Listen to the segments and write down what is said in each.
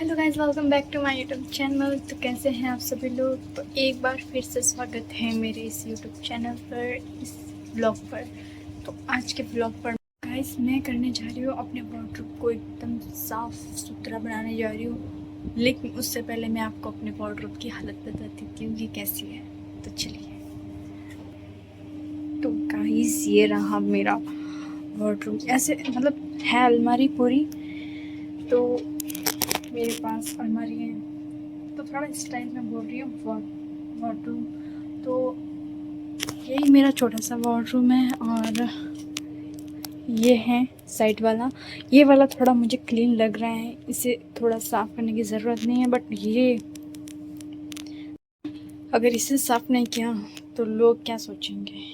Hello guys, welcome back to my YouTube channel. तो कैसे हैं आप सभी लोग। तो एक बार फिर से स्वागत है मेरे इस यूट्यूब चैनल पर, इस ब्लॉग पर। तो आज के ब्लॉग पर गाइस मैं करने जा रही हूँ, अपने वार्डरोब को एकदम साफ़ सुथरा बनाने जा रही हूँ। लेकिन उससे पहले मैं आपको अपने वार्डरोब की हालत बताती हूँ कि कैसी है। तो चलिए। तो गाइस ये रहा मेरा वार्डरोब। ऐसे मतलब है अलमारी पूरी, तो मेरे पास अलमारी है। तो थोड़ा स्टाइल में बोल रही हूँ वार्डरूम। तो यही मेरा छोटा सा वार्डरूम है। और ये है साइड वाला। ये वाला थोड़ा मुझे क्लीन लग रहा है, इसे थोड़ा साफ़ करने की ज़रूरत नहीं है। बट ये अगर इसे साफ़ नहीं किया तो लोग क्या सोचेंगे।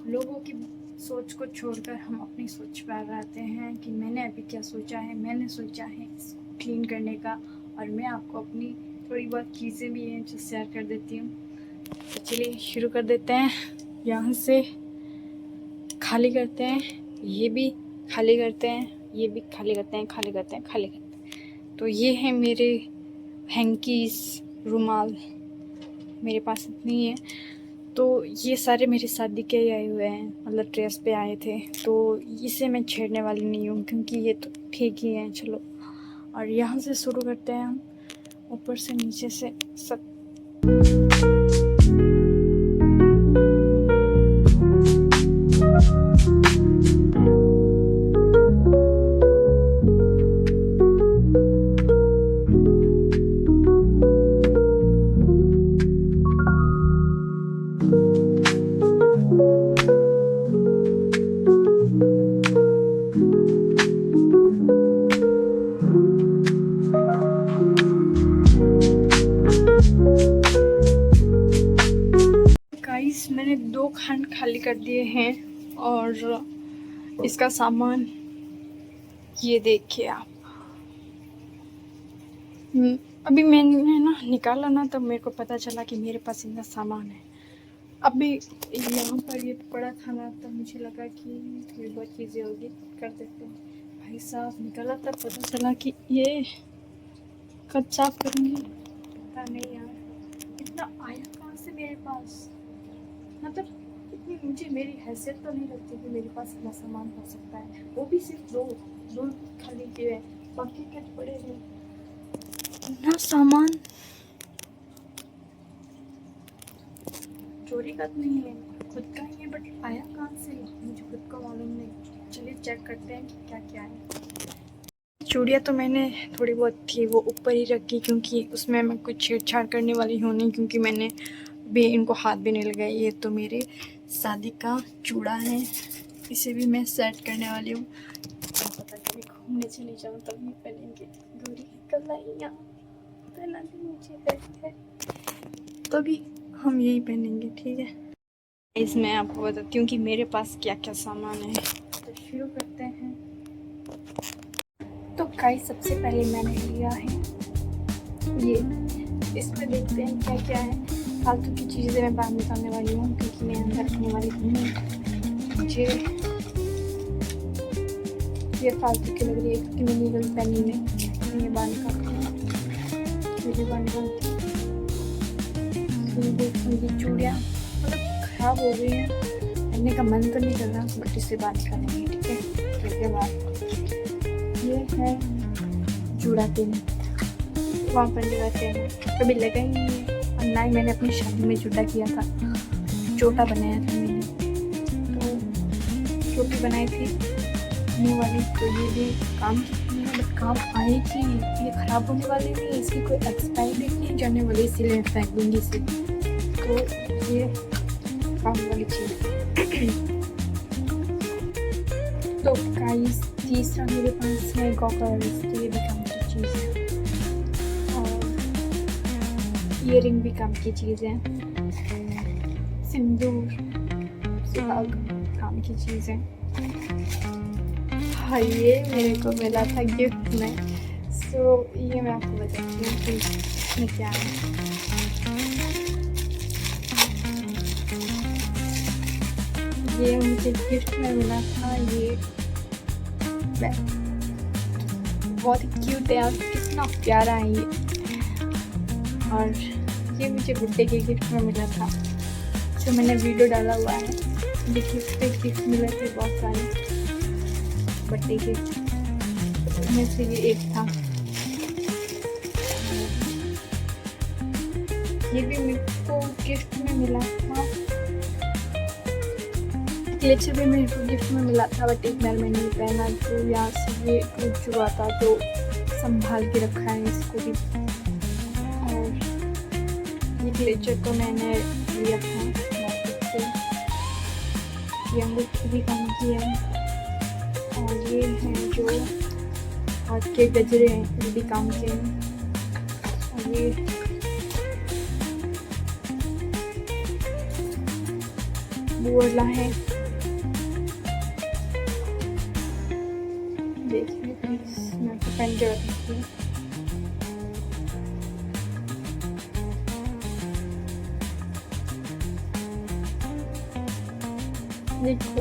लोगों की सोच को छोड़कर हम अपनी सोच पर आते हैं कि मैंने अभी क्या सोचा है। मैंने सोचा है इसको क्लीन करने का, और मैं आपको अपनी थोड़ी बहुत चीज़ें भी हैं जो शेयर कर देती हूँ। तो चलिए शुरू कर देते हैं। यहाँ से खाली करते हैं, ये भी खाली करते हैं, ये भी खाली करते हैं, खाली करते हैं, खाली करते हैं। तो ये है मेरे हैंकीस, रुमाल मेरे पास इतनी है। तो ये सारे मेरी शादी के ही आए हुए हैं, मतलब ड्रेस पे आए थे। तो इसे मैं छेड़ने वाली नहीं हूँ क्योंकि ये तो ठीक ही है। चलो, और यहाँ से शुरू करते हैं हम, ऊपर से नीचे से सब। मैंने 2 खंड खाली कर दिए हैं। और इसका सामान ये देखिए आप। अभी मैंने ना निकाला ना, तब मेरे को पता चला कि मेरे पास इतना सामान है। अभी यहाँ पर ये पड़ा था ना, तब मुझे लगा कि थोड़ी बहुत चीज़ें होगी, कर देते हैं। भाई साहब निकाला तब पता चला कि ये कब साफ करूँगी पता नहीं यार। इतना आया कहाँ से मेरे पास। मतलब इतनी मुझे मेरी हैसियत तो नहीं लगती कि मेरे पास इतना सामान हो सकता है। वो भी सिर्फ दो खाली किए हैं, बाकी क्या पड़े हैं इतना सामान। चोरी का तो नहीं है, खुद का ही है, बट आया कहाँ से मुझे खुद को मालूम नहीं। चलिए चेक करते हैं कि क्या क्या है। चूड़ियाँ तो मैंने थोड़ी बहुत थी वो ऊपर ही रखी, क्योंकि उसमें मैं कुछ छेड़छाड़ करने वाली हूँ नहीं, क्योंकि मैंने भी इनको हाथ भी नहीं लगाए। ये तो मेरे शादी का चूड़ा है, इसे भी मैं सेट करने वाली हूँ। पता कभी घूमने चली जाऊँ तभी पहनेंगे। दूरी कलाइयाँ पहना दी मुझे है, तभी हम यही पहनेंगे, ठीक है। इसमें आपको बताती हूँ कि मेरे पास क्या क्या सामान है। तो शुरू करते हैं। तो गाइस सबसे पहले मैंने लिया है ये। इसमें देखते हैं क्या क्या है। फालतू की चीज़ें मैं बाहर निकालने वाली हूँ, क्योंकि मैं अंदर रखने वाली हूँ। मुझे ये फालतू की लग रही है, क्योंकि मैंने कभी पहनी नहीं। ये बाहर निकालती हूँ, ये बाहर निकालती हूँ। ये चूड़ियाँ मतलब ख़राब हो गई हैं, पहनने का मन तो नहीं कर रहा, बट इसे बाहर निकालेंगे, ठीक है। इसके बाद ये है चूड़ा पिन, वहाँ पर लगाते हैं, कभी लगा ही नहीं है। और ना ही मैंने अपनी शादी में चूड़ा किया था, चोटा बनाया था मैंने, तो चोटी बनाई थी मुँह वाली। तो ये भी काम की है, बट काम आएगी, ये ख़राब होने वाली नहीं है, इसकी कोई एक्सपायरी डेट नहीं जाने वाली, इसीलिए मैं फेंक दूँगी इसे। तो ये काम वाली चीज़। तो गाइस तीसरा मेरे पास है गॉगल्स, तो ये भी काम की चीज़ है। और ईयरिंग भी काम की चीज़ है। सिंदूर, सुहाग काम की चीज़ है। हाँ, ये मेरे को मिला था गिफ्ट में। सो ये मैं आपको बताती हूँ कि इसमें क्या है। ये मुझे गिफ्ट में मिला था। ये बहुत ही क्यूट है, आप इतना प्यारा है ये। और ये मुझे बर्थडे के गिफ्ट में मिला था, जो मैंने वीडियो डाला हुआ है। मुझे गिफ्ट मिले थे बहुत सारे बर्थडे के, में से ये एक था। ये भी मेरे को गिफ्ट में मिला था। क्लेचर भी मेरे को गिफ्ट में मिला था, बट एक बार मैंने नहीं पहना, तो यहाँ से ये टूट चुका था, तो संभाल के रखा है इसको भी। और ये क्लेचर को मैंने लिया था मार्केट से, ये अंगूठी भी काम की है। और ये हैं जो हाथ के गजरे हैं, ये भी काम के हैं। और ये बोला है, देखिए मैं तो पहन के रखती हूँ। देखो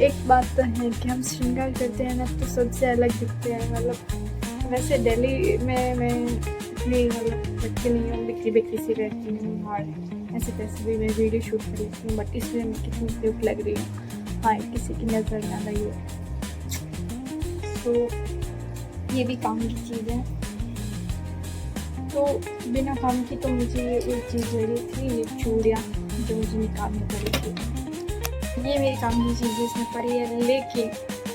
एक बात तो है कि हम श्रृंगार करते हैं ना, तो सबसे अलग दिखते हैं। मतलब वैसे दिल्ली में मैं इतनी मतलब रखती नहीं हूँ, बिक्री बिक्री सी रहती हूँ, और ऐसे तैसे भी मैं वीडियो शूट कर लेती हूँ, बट इसलिए मैं कितनी क्यूट लग रही हूँ। हाँ, किसी की नज़र ना लगी है। तो ये भी काम की चीज़ है। तो बिना काम की तो मुझे ये एक चीज़ लगी थी, ये चूड़ियाँ जो मुझे निकालनी पड़ी थी। ये मेरी काम की चीज़ इसमें पड़ी है, लेकिन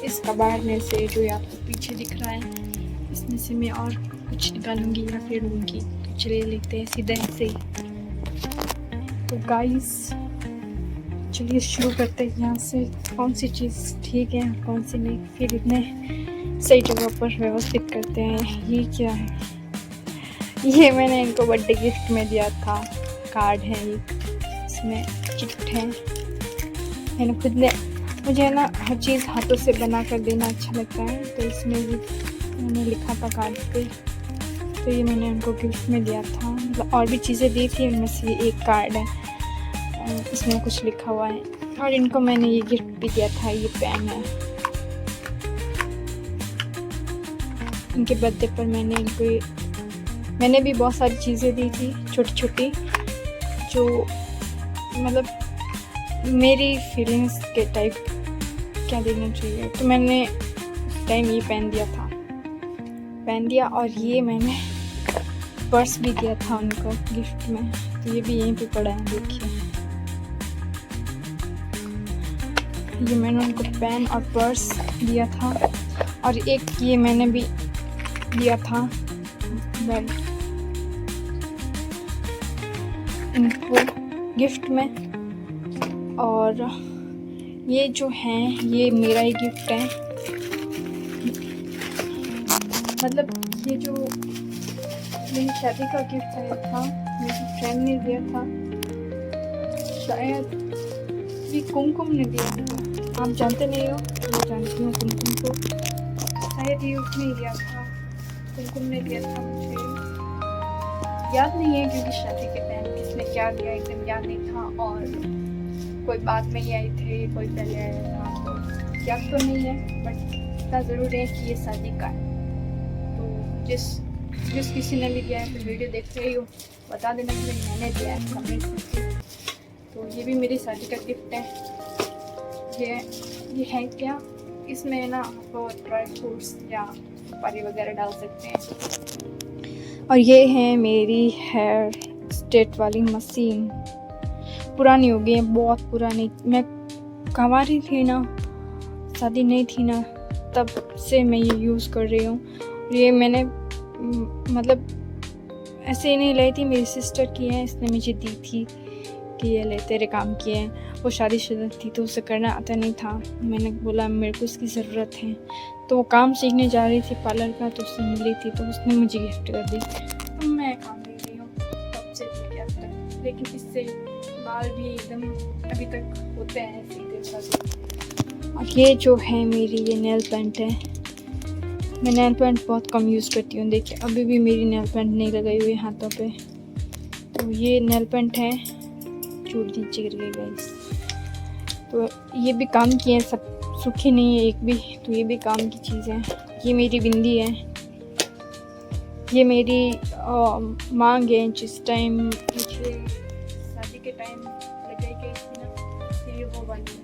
इस कबाड़ में से जो आपको पीछे दिख रहा है, इसमें से मैं और कुछ निकालूंगी या फिर लूँगी। तो चलिए लेते हैं सीधे से। तो गाइस चलिए शुरू करते हैं यहाँ से, कौन सी चीज़ ठीक है कौन सी नहीं, फिर इतने सही जगह पर व्यवस्थित करते हैं। ये क्या है? ये मैंने इनको बर्थडे गिफ्ट में दिया था, कार्ड है ये, इसमें चिट है। मैंने खुद ने, मुझे ना हर चीज़ हाथों से बना कर देना अच्छा लगता है, तो इसमें भी मैंने लिखा था कार्ड पे, तो ये मैंने उनको गिफ्ट में दिया था। मतलब और भी चीज़ें दी थी, उनमें से ये एक कार्ड है, इसमें कुछ लिखा हुआ है। और इनको मैंने ये गिफ्ट भी दिया था, ये पेन है। इनके बर्थडे पर मैंने भी बहुत सारी चीज़ें दी थी, छोटी छोटी, जो मतलब मेरी फीलिंग्स के टाइप क्या देना चाहिए, तो मैंने उस टाइम ये पहन दिया। और ये मैंने पर्स भी दिया था उनको गिफ्ट में, तो ये भी यहीं पे पड़ा है, देखिए। ये मैंने उनको पेन और पर्स दिया था, और एक ये मैंने भी दिया था बैग इनको गिफ्ट में। और ये जो हैं ये मेरा ही गिफ्ट है। मतलब ये जो मेरी शादी का गिफ्ट आया था, मेरी फ्रेंड ने दिया था, शायद ये कुमकुम ने दिया था। आप जानते नहीं हो, मैं जानती हूँ कुमकुम को, शायद ये उसने ही दिया था, कुमकुम ने दिया था। मुझे याद नहीं है क्योंकि शादी के टाइम किसने क्या दिया एकदम याद नहीं था, और कोई बाद में ही आए थे, कोई पहले आया था, तो याद तो नहीं है, बट इतना ज़रूर है कि ये शादी का है। तो जिस किसी ने भी दिया है तो वीडियो देख रही हो, बता देना कि मैंने दिया है कमेंट करके। तो ये भी मेरी शादी का गिफ्ट है। ये है क्या, इसमें ना आपको ड्राई फ्रूट्स या सुपारी वगैरह डाल सकते हैं। और ये है मेरी हेयर स्ट्रेट वाली मशीन, पुरानी हो गई है, बहुत पुरानी। मैं कंवारी थी ना, शादी नहीं थी ना, तब से मैं ये यूज़ कर रही हूँ। ये मैंने मतलब ऐसे ही नहीं लाई थी, मेरी सिस्टर की है, इसने मुझे दी थी कि ये ले तेरे काम की है। वो शादीशुदा थी तो उसे करना आता नहीं था, मैंने बोला मेरे को इसकी ज़रूरत है, तो वो काम सीखने जा रही थी पार्लर का, तो उससे मिली थी, तो उसने मुझे गिफ्ट कर दी। तो मैं काम ले रही हूँ तब से लेके अब तक, लेकिन इससे बाल भी एकदम अभी तक होते हैं सीधे साधे। और ये जो है मेरी ये नेल पेंट है, मैं नेल पेंट बहुत कम यूज़ करती हूँ। देखिए अभी भी मेरी नेल पेंट नहीं लगाई हुई हाथों पे, तो ये नेल पेंट है, छूट दीजिए गिर गई गाइस। तो ये भी काम की है, सब सूखी नहीं है एक भी, तो ये भी काम की चीज़ है। ये मेरी बिंदी है, ये मेरी मांग है जिस टाइम मुझे शादी के टाइम लगाई गई थी ना, तो ये वो वाली है,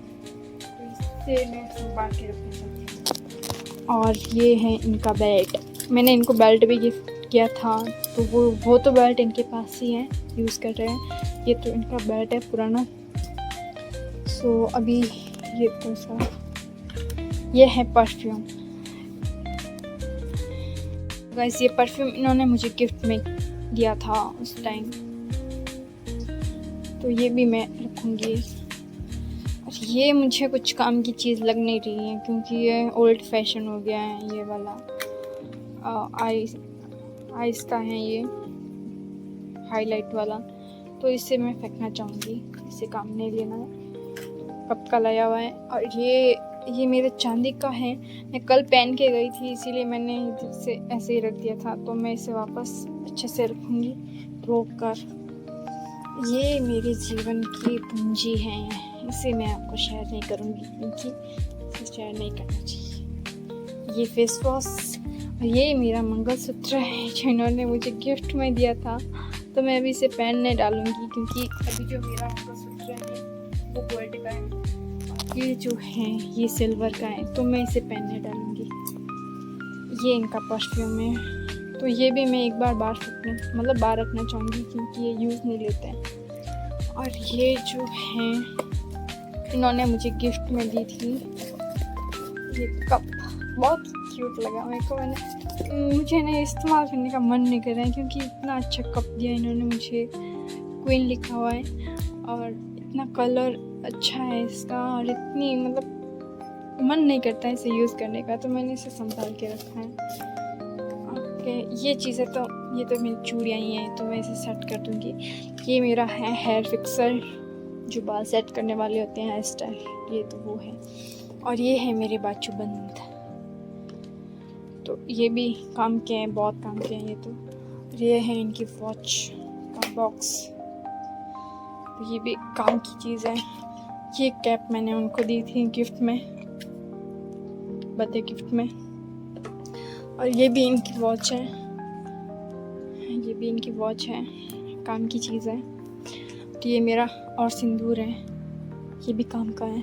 तो इससे मैं संभाल के रखना चाहती हूँ। और ये है इनका बेल्ट, मैंने इनको बेल्ट भी गिफ्ट किया था, तो वो तो बेल्ट इनके पास ही है, यूज़ कर रहे हैं। ये तो इनका बेल्ट है पुराना। सो अभी ये दूसरा, ये है परफ्यूम। गाइस ये परफ्यूम इन्होंने मुझे गिफ्ट में दिया था उस टाइम, तो ये भी मैं रखूँगी। और ये मुझे कुछ काम की चीज़ लग नहीं रही है, क्योंकि ये ओल्ड फैशन हो गया है। ये वाला आइस का है, ये हाईलाइट वाला, तो इसे मैं फेंकना चाहूँगी, इसे काम नहीं लेना। कब का लाया हुआ है। और ये मेरे चांदी का है, मैं कल पहन के गई थी, इसीलिए मैंने इसे ऐसे ही रख दिया था, तो मैं इसे वापस अच्छे से रखूँगी धो कर। ये मेरे जीवन की पूंजी है, इसे मैं आपको शेयर नहीं करूँगी, क्योंकि इसे शेयर नहीं करना चाहिए। ये फेस वॉश, और ये मेरा मंगलसूत्र है जो इन्होंने मुझे गिफ्ट में दिया था, तो मैं अभी इसे पहनने डालूँगी, क्योंकि अभी जो मेरा मंगलसूत्र है वो गोल्ड का है, ये जो है ये सिल्वर का है, तो मैं इसे पहनने डालूँगी। ये इनका परफ्यूम है, तो ये भी मैं एक बार बाहर रखना चाहूँगी, क्योंकि ये यूज़ नहीं लेते हैं। और ये जो है इन्होंने मुझे गिफ्ट में दी थी, ये कप बहुत क्यूट लगा मेरे को। मुझे ना इस्तेमाल करने का मन नहीं कर रहा है, क्योंकि इतना अच्छा कप दिया इन्होंने मुझे, क्वीन लिखा हुआ है, और इतना कलर अच्छा है इसका, और इतनी मन नहीं करता है इसे यूज़ करने का, तो मैंने इसे संभाल के रखा है। ओके, ये चीज़ें तो ये तो मेरी चूड़ियाँ ही हैं, तो मैं इसे सेट कर दूँगी। ये मेरा है हेयर फिक्सर, जो बाल सेट करने वाले होते हैं, हेयर स्टाइल, ये तो वो है। और ये है मेरे बाजूबंद, तो ये भी काम के हैं, बहुत काम के हैं ये तो। ये है इनकी वॉच का बॉक्स, तो ये भी काम की चीज़ है। ये कैप मैंने उनको दी थी गिफ्ट में, बर्थडे गिफ्ट में। और ये भी इनकी वॉच है, ये भी इनकी वॉच है, काम की चीज़ है। तो ये मेरा और सिंदूर है, ये भी काम का है।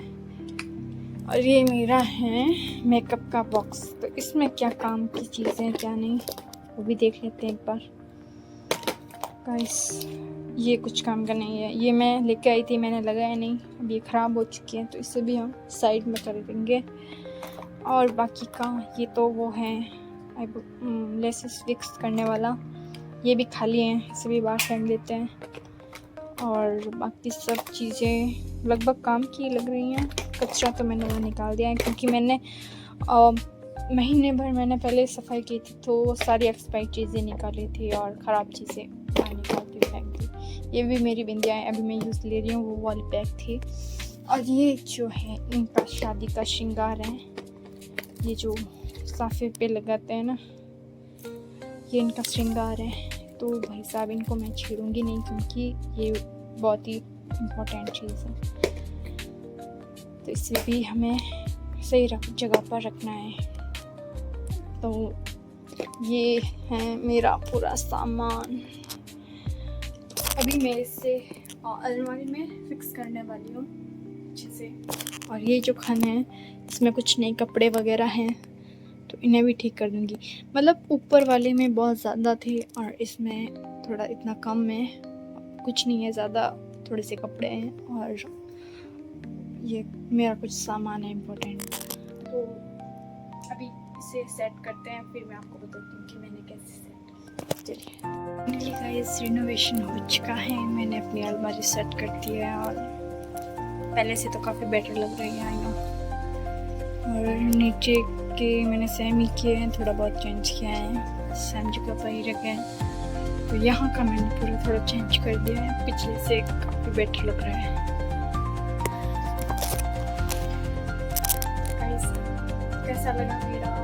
और ये मेरा है मेकअप का बॉक्स, तो इसमें क्या काम की चीज़ें हैं क्या नहीं, वो भी देख लेते हैं एक बार। गाइस ये कुछ काम का नहीं है, ये मैं लेके आई थी, मैंने लगाया नहीं, अब ये ख़राब हो चुकी है, तो इसे भी हम साइड में कर देंगे। और बाकी का ये तो वो है लेसेस फिक्स करने वाला, ये भी खाली है, इसे भी बाहर फेंक देते हैं। और बाकी सब चीज़ें लगभग काम की लग रही हैं। कचरा तो मैंने वो निकाल दिया है, क्योंकि मैंने महीने भर मैंने पहले सफाई की थी, तो वो सारी एक्सपायर्ड चीज़ें निकाली थी और ख़राब चीज़ें निकालती फेंक दी। ये भी मेरी बिंदियाँ हैं, अभी मैं यूज़ ले रही हूँ, वो वाली पैक थी। और ये जो है इनका शादी का श्रृंगार है, ये जो साफे पे लगाते हैं ना, ये इनका श्रृंगार है। तो भाई साहब इनको मैं छेड़ूंगी नहीं, क्योंकि ये बहुत ही इम्पोर्टेंट चीज़ है, तो इसे भी हमें सही जगह पर रखना है। तो ये है मेरा पूरा सामान, अभी मैं इसे अलमारी में फिक्स करने वाली हूँ अच्छे से। और ये जो खाना है इसमें कुछ नए कपड़े वगैरह हैं, तो इन्हें भी ठीक कर दूँगी। ऊपर वाले में बहुत ज़्यादा थे और इसमें थोड़ा इतना कम है, कुछ नहीं है ज़्यादा, थोड़े से कपड़े हैं और ये मेरा कुछ सामान है इम्पोर्टेंट। तो अभी इसे सेट करते हैं, फिर मैं आपको बताती हूँ कि मैंने कैसे सेट। चलिए गाइस, रिनोवेशन हो चुका है, मैंने अपनी अलमारी सेट कर दी है और पहले से तो काफ़ी बेटर लग रही है आई नो। और नीचे के मैंने सेम ही किए हैं, थोड़ा बहुत चेंज किया है, सेम जगह पर ही रखे हैं। तो यहाँ का मैंने पूरा थोड़ा चेंज कर दिया है, पिछले से काफ़ी बेटर लग रहा है। गाइस कैसा लगा मेरा